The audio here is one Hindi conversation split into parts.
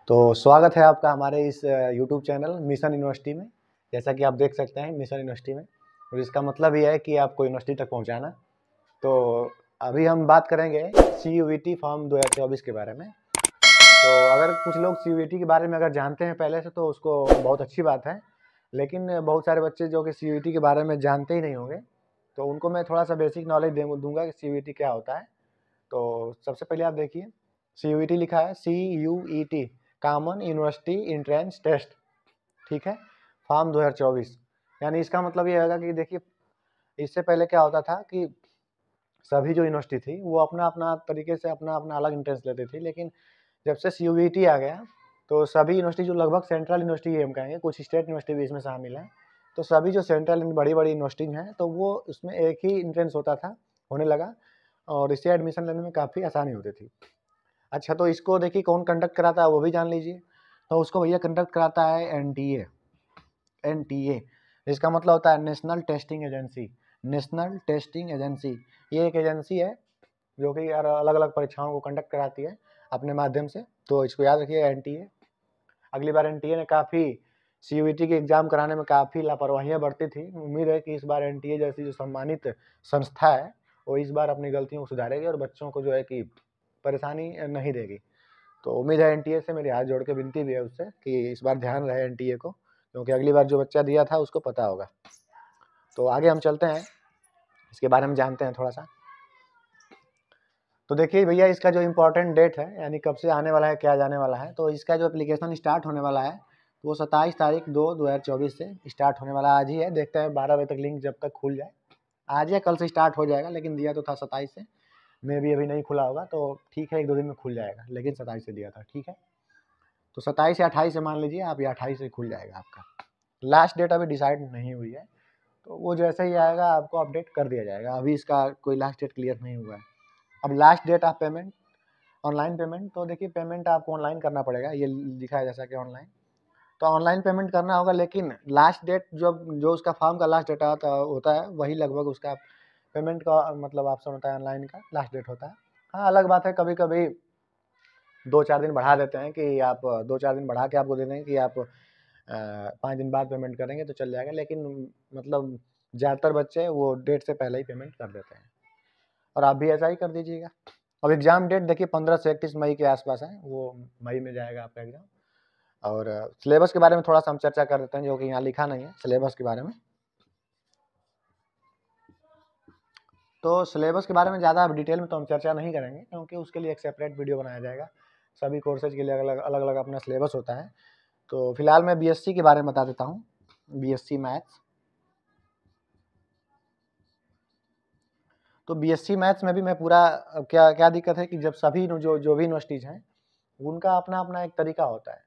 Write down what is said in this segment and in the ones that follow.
तो स्वागत है आपका हमारे इस यूट्यूब चैनल मिशन यूनिवर्सिटी में। जैसा कि आप देख सकते हैं मिशन यूनिवर्सिटी में, और इसका मतलब ये है कि आपको यूनिवर्सिटी तक पहुंचाना। तो अभी हम बात करेंगे CUET फॉर्म 2024 के बारे में। तो अगर कुछ लोग CUET के बारे में अगर जानते हैं पहले से तो उसको बहुत अच्छी बात है, लेकिन बहुत सारे बच्चे जो कि CUET के बारे में जानते ही नहीं होंगे, तो उनको मैं थोड़ा सा बेसिक नॉलेज दूंगा कि CUET क्या होता है। तो सबसे पहले आप देखिए, CUET लिखा है CUET, common university entrance test, ठीक है, फॉर्म 2024। यानी इसका मतलब ये होगा कि देखिए, इससे पहले क्या होता था कि सभी जो यूनिवर्सिटी थी वो अपना अपना तरीके से अपना अपना अलग एंट्रेंस लेती थी, लेकिन जब से CUET आ गया तो सभी यूनिवर्सिटी जो लगभग सेंट्रल यूनिवर्सिटी हम कहेंगे, कुछ स्टेट यूनिवर्सिटी भी इसमें शामिल है, तो सभी जो सेंट्रल बड़ी बड़ी यूनिवर्सिटी हैं तो वो उसमें एक ही एंट्रेंस होता था, होने लगा, और इससे एडमिशन लेने में काफ़ी आसानी होती थी। अच्छा, तो इसको देखिए कौन कंडक्ट कराता है वो भी जान लीजिए। तो उसको भैया कंडक्ट कराता है NTA, इसका मतलब होता है national testing agency. National testing agency ये एक एजेंसी है जो कि यार अलग अलग परीक्षाओं को कंडक्ट कराती है अपने माध्यम से, तो इसको याद रखिए NTA। अगली बार NTA ने काफ़ी CUET के एग्जाम कराने में काफ़ी लापरवाहियाँ बरती थी। उम्मीद है कि इस बार NTA जैसी जो सम्मानित संस्था है वो इस बार अपनी गलतियों को सुधारेगी और बच्चों को जो है कि परेशानी नहीं देगी। तो उम्मीद है NTA से, मेरी हाथ जोड़ के विनती भी है उससे कि इस बार ध्यान रहे NTA को, क्योंकि अगली बार जो बच्चा दिया था उसको पता होगा। तो आगे हम चलते हैं, इसके बारे में जानते हैं थोड़ा सा। तो देखिए भैया, इसका जो इम्पोर्टेंट डेट है, यानी कब से आने वाला है, क्या जाने वाला है, तो इसका जो एप्लीकेशन स्टार्ट होने वाला है वो 27 तारीख 2/2024 से स्टार्ट होने वाला। आज ही है, देखते हैं 12 बजे तक लिंक जब तक खुल जाए, आज या कल से स्टार्ट हो जाएगा, लेकिन दिया तो था 27 से। मैं भी अभी नहीं खुला होगा तो ठीक है, 1-2 दिन में खुल जाएगा, लेकिन 27 से दिया था, ठीक है। तो 27 या 28 से मान लीजिए आप, या 28 से खुल जाएगा आपका। लास्ट डेट अभी डिसाइड नहीं हुई है, तो वो जैसे ही आएगा आपको अपडेट कर दिया जाएगा। अभी इसका कोई लास्ट डेट क्लियर नहीं हुआ है। अब last date of payment, online payment, तो देखिए पेमेंट आपको ऑनलाइन करना पड़ेगा, ये लिखा है जैसा कि ऑनलाइन, तो ऑनलाइन पेमेंट करना होगा, लेकिन लास्ट डेट जो उसका फॉर्म का लास्ट डेट होता है वही लगभग उसका पेमेंट का मतलब ऑप्शन होता है, ऑनलाइन का लास्ट डेट होता है। हाँ, अलग बात है, कभी कभी 2-4 दिन बढ़ा देते हैं कि आप 2-4 दिन बढ़ा के आपको दे देंगे कि आप 5 दिन बाद पेमेंट करेंगे तो चल जाएगा, लेकिन मतलब ज़्यादातर बच्चे वो डेट से पहले ही पेमेंट कर देते हैं, और आप भी ऐसा ही कर दीजिएगा। अब एग्ज़ाम डेट देखिए 15 से 31 मई के आसपास है, वो मई में जाएगा आपका एग्ज़ाम। और सिलेबस के बारे में थोड़ा सा हम चर्चा कर देते हैं, जो कि यहाँ लिखा नहीं है सिलेबस के बारे में। तो सिलेबस के बारे में ज़्यादा डिटेल में तो हम चर्चा नहीं करेंगे, क्योंकि उसके लिए एक सेपरेट वीडियो बनाया जाएगा। सभी कोर्सेज के लिए अलग अलग अपना सिलेबस होता है। तो फिलहाल मैं BSc के बारे में बता देता हूँ, BSc मैथ्स। तो BSc मैथ्स में भी मैं पूरा, क्या क्या दिक्कत है कि जब सभी जो भी यूनिवर्सिटीज़ हैं उनका अपना अपना एक तरीका होता है।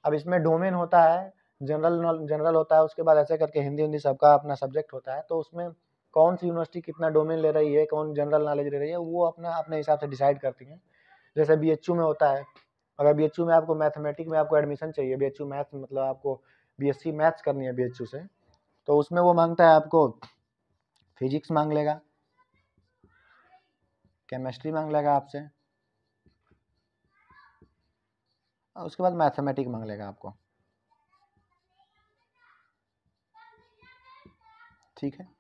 अब इसमें डोमेन होता है, जनरल होता है, उसके बाद ऐसे करके हिंदी सबका अपना सब्जेक्ट होता है। तो उसमें कौन सी यूनिवर्सिटी कितना डोमेन ले रही है, कौन जनरल नॉलेज ले रही है, वो अपना अपने हिसाब से डिसाइड करती हैं। जैसे BHU में होता है, अगर BHU में आपको मैथमेटिक्स में आपको एडमिशन चाहिए, BHU मैथ्स मतलब आपको BSc मैथ्स करनी है BHU से, तो उसमें वो मांगता है आपको फिजिक्स मांग लेगा, केमिस्ट्री मांग लेगा आपसे, और उसके बाद मैथमेटिक्स मांग लेगा आपको, ठीक है।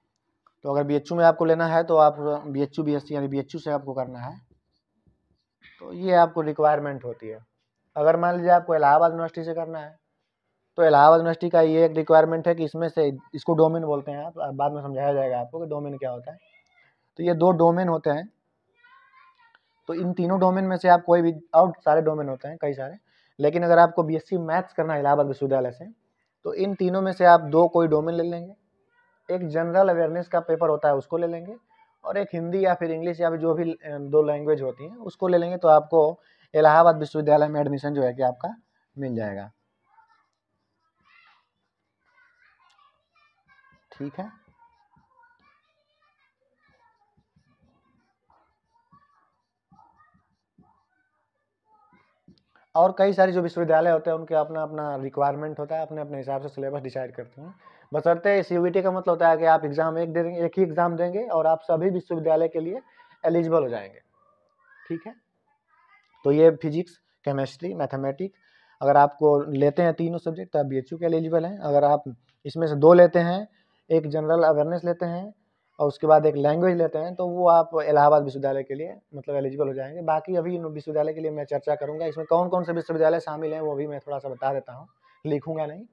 तो अगर BHU में आपको लेना है तो आप BHU BSc यानी BHU से आपको करना है, तो ये आपको रिक्वायरमेंट होती है। अगर मान लीजिए आपको इलाहाबाद यूनिवर्सिटी से करना है, तो इलाहाबाद यूनिवर्सिटी का ये एक रिक्वायरमेंट है कि इसमें से, इसको डोमेन बोलते हैं, आप बाद में समझाया जाएगा आपको कि डोमेन क्या होता है। तो ये 2 डोमेन होते हैं, तो इन तीनों डोमेन में से आप कोई भी, और सारे डोमेन होते हैं कई सारे, लेकिन अगर आपको BSc मैथ्स करना है इलाहाबाद विश्वविद्यालय से, तो इन तीनों में से आप 2 कोई डोमेन ले लेंगे। एक जनरल अवेयरनेस का पेपर होता है उसको ले लेंगे, और एक हिंदी या फिर इंग्लिश या फिर जो भी 2 लैंग्वेज होती हैं उसको ले लेंगे, तो आपको इलाहाबाद विश्वविद्यालय में एडमिशन जो है कि आपका मिल जाएगा, ठीक है। और कई सारे जो विश्वविद्यालय होते हैं उनके अपना अपना रिक्वायरमेंट होता है, अपने अपने हिसाब से सिलेबस डिसाइड करते हैं। बशर्ते CUET का मतलब होता है कि आप एग्जाम एक देंगे, एक ही एग्जाम देंगे और आप सभी विश्वविद्यालय के लिए एलिजिबल हो जाएंगे, ठीक है। तो ये फिजिक्स, केमिस्ट्री, मैथमेटिक्स अगर आपको लेते हैं तीनों सब्जेक्ट तो आप BHU के एलिजिबल हैं। अगर आप इसमें से 2 लेते हैं, एक जनरल अवेयरनेस लेते हैं और उसके बाद एक लैंग्वेज लेते हैं, तो वो आप इलाहाबाद विश्वविद्यालय के लिए मतलब एलिजिबल हो जाएंगे। बाकी अभी इन विश्वविद्यालय के लिए मैं चर्चा करूँगा, इसमें कौन कौन से विश्वविद्यालय शामिल हैं वो भी मैं थोड़ा सा बता देता हूँ, लिखूँगा नहीं।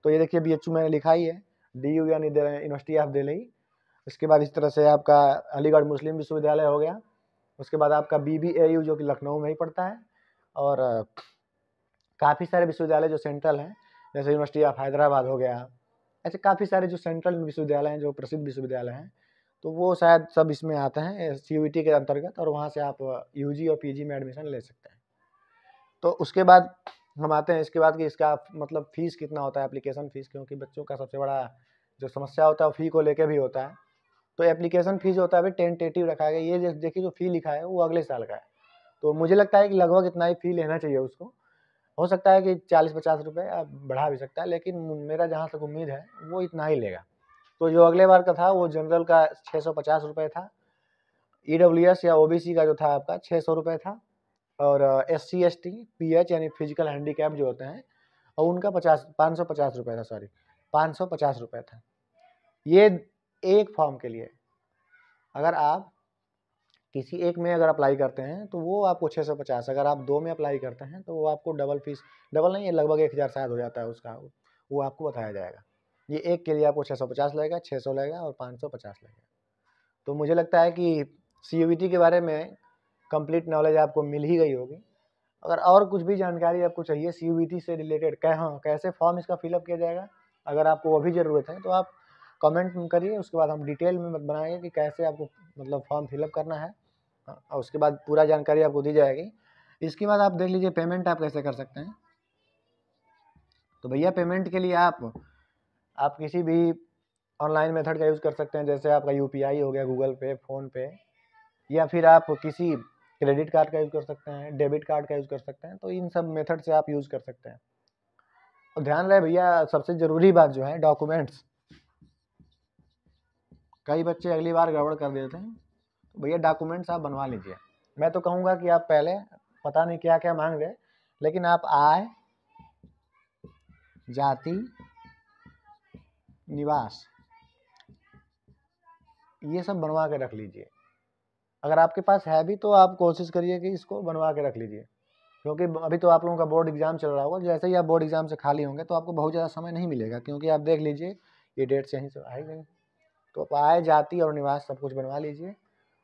तो ये देखिए BHU मैंने लिखा ही है, DU यानी यूनिवर्सिटी ऑफ दिल्ली। इसके बाद इस तरह से आपका अलीगढ़ मुस्लिम विश्वविद्यालय हो गया। उसके बाद आपका BBAU जो कि लखनऊ में ही पड़ता है। और काफ़ी सारे विश्वविद्यालय जो सेंट्रल हैं, जैसे यूनिवर्सिटी ऑफ हैदराबाद हो गया, ऐसे काफ़ी सारे जो सेंट्रल विश्वविद्यालय हैं, जो प्रसिद्ध विश्वविद्यालय हैं, तो वो शायद सब इसमें आते हैं CUET के अंतर्गत, और वहाँ से आप UG और PG में एडमिशन ले सकते हैं। तो उसके बाद हम आते हैं इसके बाद कि इसका मतलब फ़ीस कितना होता है, एप्लीकेशन फ़ीस, क्योंकि बच्चों का सबसे बड़ा जो समस्या होता है वो फ़ी को लेके भी होता है। तो एप्लीकेशन फ़ीस होता है अभी टेंटेटिव रखा गया, ये देखिए जो फ़ी लिखा है वो अगले साल का है, तो मुझे लगता है कि लगभग इतना ही फ़ी लेना चाहिए उसको। हो सकता है कि 40-50 रुपये बढ़ा भी सकता है, लेकिन मेरा जहाँ तक उम्मीद है वो इतना ही लेगा। तो जो अगले बार का था वो जनरल का 650 रुपये था, EWS या OBC का जो था आपका 600 रुपये था, और SC ST PH यानी फिजिकल हैंडीकैप जो होते हैं, और उनका 550 रुपये था, सॉरी 550 रुपये था। ये एक फॉर्म के लिए। अगर आप किसी एक में अगर अप्लाई करते हैं तो वो आपको 650, अगर आप 2 में अप्लाई करते हैं तो वो आपको डबल फीस, डबल नहीं है, लगभग 1000 शायद हो जाता है उसका, वो आपको बताया जाएगा। ये एक के लिए आपको 650 लगेगा, 600 लगेगा और 550 लगेगा। तो मुझे लगता है कि CUET के बारे में कंप्लीट नॉलेज आपको मिल ही गई होगी। अगर और कुछ भी जानकारी आपको चाहिए CUET से रिलेटेड, कैसे फॉर्म इसका फिलअप किया जाएगा, अगर आपको वो भी ज़रूरत है तो आप कमेंट करिए, उसके बाद हम डिटेल में बनाएंगे कि कैसे आपको मतलब फॉर्म फिलअप करना है, और उसके बाद पूरा जानकारी आपको दी जाएगी। इसके बाद आप देख लीजिए पेमेंट आप कैसे कर सकते हैं। तो भैया पेमेंट के लिए आप किसी भी ऑनलाइन मेथड का यूज़ कर सकते हैं, जैसे आपका UPI हो गया, गूगल पे, फ़ोनपे, या फिर आप किसी क्रेडिट कार्ड का यूज़ कर सकते हैं, डेबिट कार्ड का यूज़ कर सकते हैं। तो इन सब मेथड से आप यूज़ कर सकते हैं। और ध्यान रहे भैया, सबसे ज़रूरी बात जो है डॉक्यूमेंट्स, कई बच्चे अगली बार गड़बड़ कर देते हैं। तो भैया डॉक्यूमेंट्स आप बनवा लीजिए। मैं तो कहूँगा कि आप पहले पता नहीं क्या क्या मांग रहे, लेकिन आप आय, जाति, निवास, ये सब बनवा के रख लीजिए। अगर आपके पास है भी तो आप कोशिश करिए कि इसको बनवा के रख लीजिए, क्योंकि अभी तो आप लोगों का बोर्ड एग्ज़ाम चल रहा होगा। जैसे ही आप बोर्ड एग्ज़ाम से खाली होंगे तो आपको बहुत ज़्यादा समय नहीं मिलेगा, क्योंकि आप देख लीजिए ये डेट से यहीं से आई गई। तो आप आय, जाति और निवास सब कुछ बनवा लीजिए,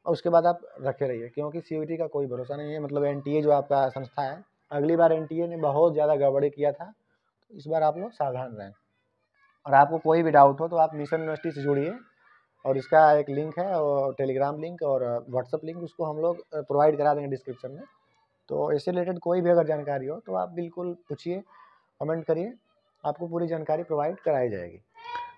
और उसके बाद आप रखे रहिए, क्योंकि CUET का कोई भरोसा नहीं है। मतलब NTA जो आपका संस्था है, अगली बार NTA ने बहुत ज़्यादा गड़बड़ी किया था, तो इस बार आप लोग सावधान रहें। और आपको कोई भी डाउट हो तो आप मिशन यूनिवर्सिटी से जुड़िए, और इसका एक लिंक है, और टेलीग्राम लिंक और व्हाट्सअप लिंक, उसको हम लोग प्रोवाइड करा देंगे डिस्क्रिप्शन में। तो इससे रिलेटेड कोई भी अगर जानकारी हो तो आप बिल्कुल पूछिए, कमेंट करिए, आपको पूरी जानकारी प्रोवाइड कराई जाएगी।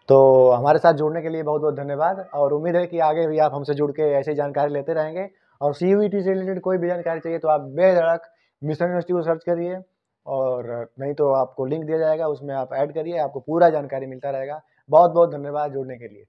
तो हमारे साथ जुड़ने के लिए बहुत बहुत धन्यवाद, और उम्मीद है कि आगे भी आप हमसे जुड़ के ऐसी जानकारी लेते रहेंगे। और CUET से रिलेटेड कोई भी जानकारी चाहिए तो आप बेधड़क मिशन यूनिवर्सिटी को सर्च करिए, और नहीं तो आपको लिंक दिया जाएगा, उसमें आप ऐड करिए, आपको पूरा जानकारी मिलता रहेगा। बहुत बहुत धन्यवाद जुड़ने के लिए।